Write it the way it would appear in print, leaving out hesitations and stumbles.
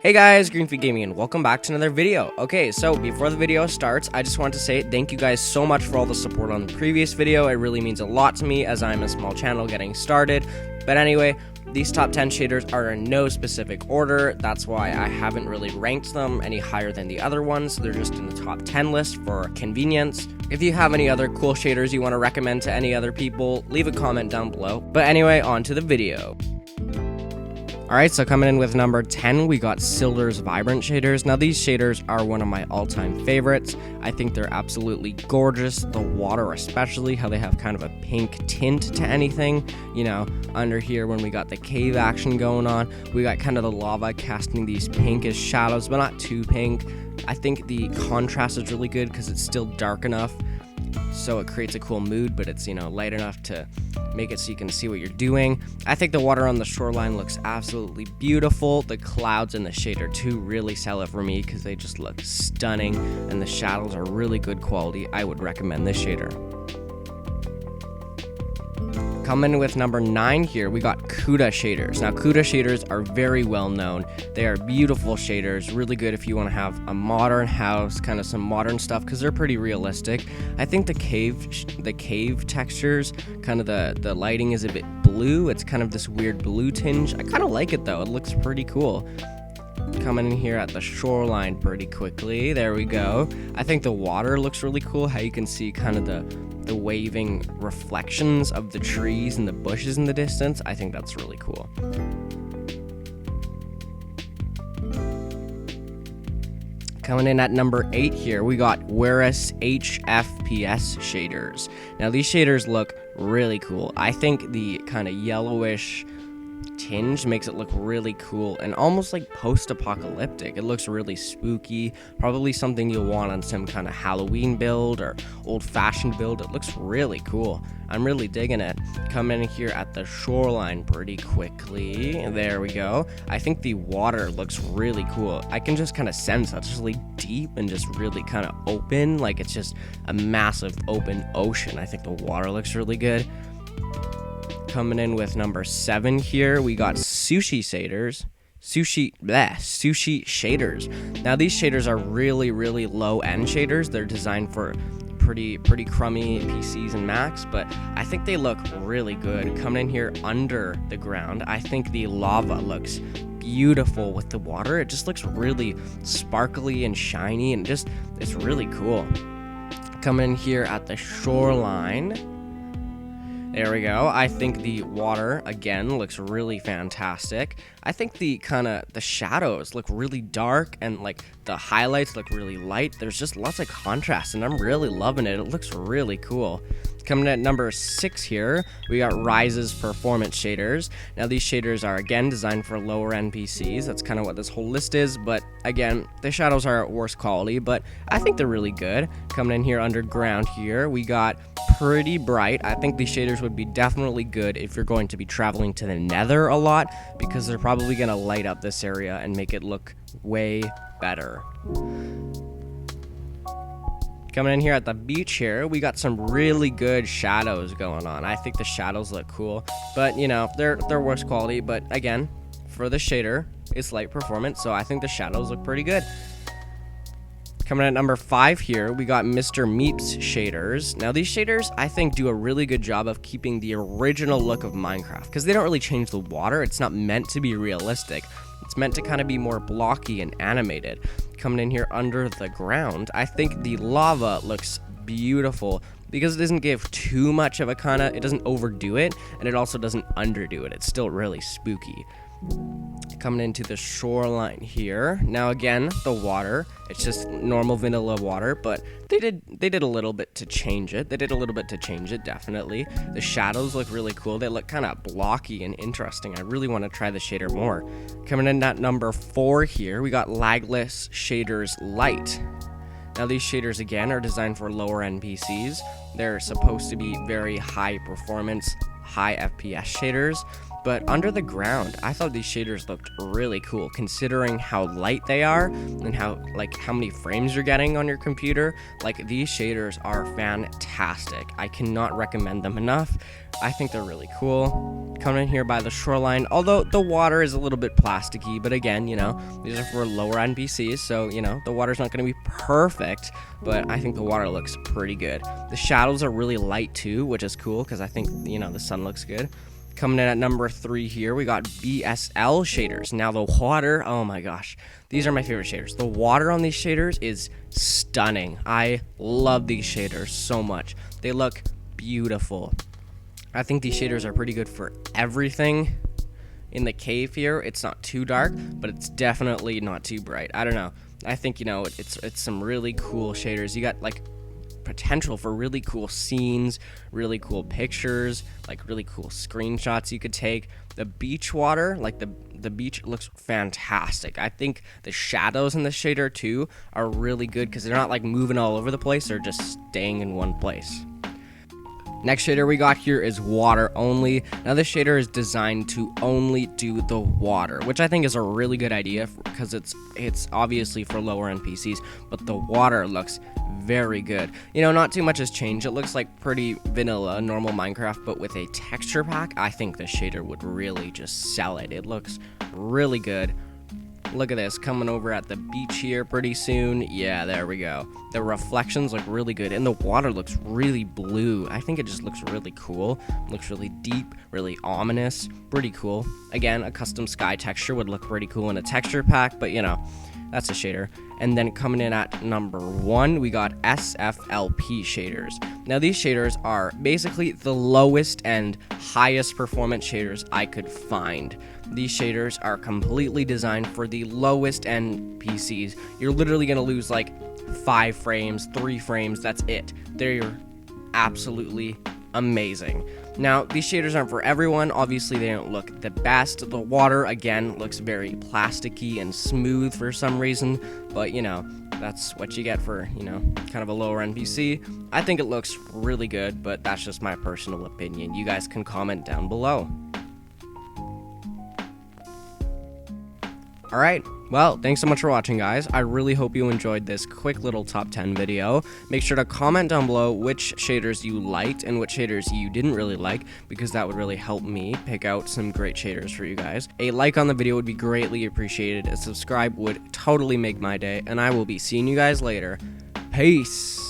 Hey guys, Greenfeet Gaming, and welcome back to another video. Okay, so before the video starts, I just want to say thank you guys so much for all the support on the previous video. It really means a lot to me as I'm a small channel getting started. But anyway, these top 10 shaders are in no specific order. That's why I haven't really ranked them any higher than the other ones. They're just in the top 10 list for convenience. If you have any other cool shaders you want to recommend to any other people, leave a comment down below. But anyway, on to the video. Alright, so coming in with number 10, we got Silder's Vibrant shaders. Now these shaders are one of my all-time favorites. I think they're absolutely gorgeous. The water especially, how they have kind of a pink tint to anything. You know, under here when we got the cave action going on, we got kind of the lava casting these pinkish shadows, but not too pink. I think the contrast is really good because it's still dark enough so it creates a cool mood, but it's, you know, light enough to make it so you can see what you're doing. I think the water on the shoreline looks absolutely beautiful. The clouds and the shader too really sell it for me because they just look stunning, and the shadows are really good quality. I would recommend this shader. Coming in with number 9 here, we got Kuda shaders. Now Kuda shaders are very well known. They are beautiful shaders, really good if you want to have a modern house, kind of some modern stuff, because they're pretty realistic. I think the cave textures, kind of the lighting is a bit blue. It's kind of this weird blue tinge. I kind of like it though. It looks pretty cool. Coming in here at the shoreline pretty quickly. There we go. I think the water looks really cool. How you can see kind of the waving reflections of the trees and the bushes in the distance. I think that's really cool. Coming in at number 8 here, we got Whereas FPS shaders. Now these shaders look really cool. I think the kind of yellowish tinge makes it look really cool and almost like post-apocalyptic. It looks really spooky, probably something you'll want on some kind of Halloween build or old-fashioned build. It looks really cool. I'm really digging it. Coming in here at the shoreline pretty quickly. There we go. I think the water looks really cool. I can just kind of sense that it's really deep and just really kind of open, like it's just a massive open ocean. I think the water looks really good. Coming in with number 7 here, we got sushi shaders. Sushi shaders. Now these shaders are really low end shaders. They're designed for pretty crummy PCs and Macs, but I think they look really good. Coming in here under the ground, I think the lava looks beautiful with the water. It just looks really sparkly and shiny, and it's really cool. Coming in here at the shoreline, there we go. I think the water, again, looks really fantastic. I think the shadows look really dark, and like the highlights look really light. There's just lots of contrast, and I'm really loving it. It looks really cool. Coming at number 6 here, we got Rise's Performance shaders. Now these shaders are again designed for lower end PCs. That's kind of what this whole list is, but again, the shadows are worse quality, but I think they're really good. Coming in here underground here, we got Pretty Bright. I think these shaders would be definitely good if you're going to be traveling to the Nether a lot, because they're probably going to light up this area and make it look way better. Coming in here at the beach here, we got some really good shadows going on. I think the shadows look cool, but you know, they're worse quality, but again, for the shader, it's light performance, so I think the shadows look pretty good. Coming at number 5 here, we got Mr. Meeps shaders. Now these shaders, I think, do a really good job of keeping the original look of Minecraft, because they don't really change the water. It's not meant to be realistic. It's meant to kind of be more blocky and animated. Coming in here under the ground, I think the lava looks beautiful because it doesn't give too much of a it doesn't overdo it, and it also doesn't underdo it. It's still really spooky. Coming into the shoreline here. Now again, the water, it's just normal vanilla water, but they did a little bit to change it. Definitely. The shadows look really cool. They look kind of blocky and interesting. I really want to try the shader more. Coming in at number 4 here, we got Lagless Shaders Light. Now these shaders again are designed for lower end PCs. They're supposed to be very high performance, high FPS shaders, But under the ground, I thought these shaders looked really cool considering how light they are and how many frames you're getting on your computer. Like, these shaders are fantastic. I cannot recommend them enough. I think they're really cool. Coming in here by the shoreline, although the water is a little bit plasticky, but again, you know, these are for lower end PCs, so, you know, the water's not going to be perfect, but I think the water looks pretty good. The shadows are really light too, which is cool because I think, you know, the sun looks good. Coming in at number 3 here, we got BSL shaders. Now the water, oh my gosh, these are my favorite shaders. The water on these shaders is stunning. I love these shaders so much. They look beautiful. I think these shaders are pretty good for everything. In the cave here, it's not too dark, but it's definitely not too bright. I don't know. I think, you know, it's some really cool shaders. You got like potential for really cool scenes, really cool pictures, like really cool screenshots you could take. The beach water, like the beach looks fantastic. I think the shadows in the shader too are really good because they're not like moving all over the place, they're just staying in one place. Next shader we got here is water only. Now this shader is designed to only do the water, which I think is a really good idea because it's obviously for lower end PCs, but the water looks very good. You know, not too much has changed. It looks like pretty vanilla, normal Minecraft, but with a texture pack, I think the shader would really just sell it. It looks really good. Look at this, coming over at the beach here pretty soon. Yeah, there we go. The reflections look really good, and the water looks really blue. I think it just looks really cool. It looks really deep, really ominous. Pretty cool. Again, a custom sky texture would look pretty cool in a texture pack, but you know, that's a shader. And then coming in at number 1, we got SFLP shaders. Now these shaders are basically the lowest and highest performance shaders I could find. These shaders are completely designed for the lowest end PCs. You're literally going to lose like 5 frames, 3 frames, that's it. They're absolutely amazing. Now, these shaders aren't for everyone. Obviously, they don't look the best. The water, again, looks very plasticky and smooth for some reason. But, you know, that's what you get for, you know, kind of a lower end PC. I think it looks really good, but that's just my personal opinion. You guys can comment down below. Alright, well, thanks so much for watching, guys. I really hope you enjoyed this quick little top 10 video. Make sure to comment down below which shaders you liked and which shaders you didn't really like, because that would really help me pick out some great shaders for you guys. A like on the video would be greatly appreciated. A subscribe would totally make my day, and I will be seeing you guys later. Peace!